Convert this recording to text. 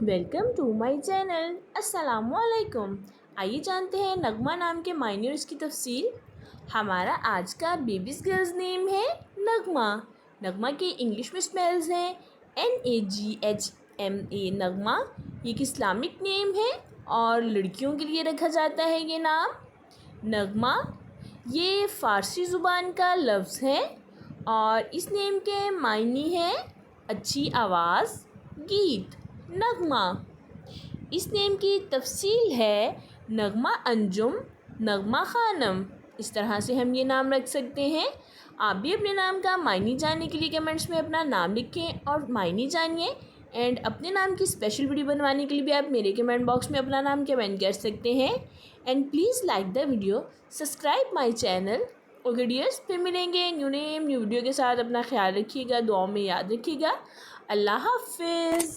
Welcome to my channel. अस्सलामुअलैकुम। आइए जानते हैं नगमा नाम के मायने और इसकी तफसील। हमारा आज का बेबीज़ गर्ल्स नेम है नगमा। नगमा के इंग्लिश में स्पेल्स हैं NAGHMA नगमा। ये एक इस्लामिक नेम है और लड़कियों के लिए रखा जाता है ये नाम नगमा। ये फ़ारसी ज़ुबान का लफ्ज़ है और इस नेम के मायने हैं अच्छी आवाज़, गीत। नगमा इस नेम की तफसील है नगमा अंजुम, नगमा ख़ानम। इस तरह से हम ये नाम रख सकते हैं। आप भी अपने नाम का मायने जानने के लिए कमेंट्स में अपना नाम लिखें और मायने जानिए। एंड अपने नाम की स्पेशल वीडियो बनवाने के लिए भी आप मेरे कमेंट बॉक्स में अपना नाम कमेंट कर सकते हैं। And please like the video, subscribe my channel. Okay dears, फिर मिलेंगे न्यू नेम न्यू वीडियो के साथ। अपना ख्याल रखिएगा, दुआओं में याद रखिएगा। अल्लाह हाफिज़।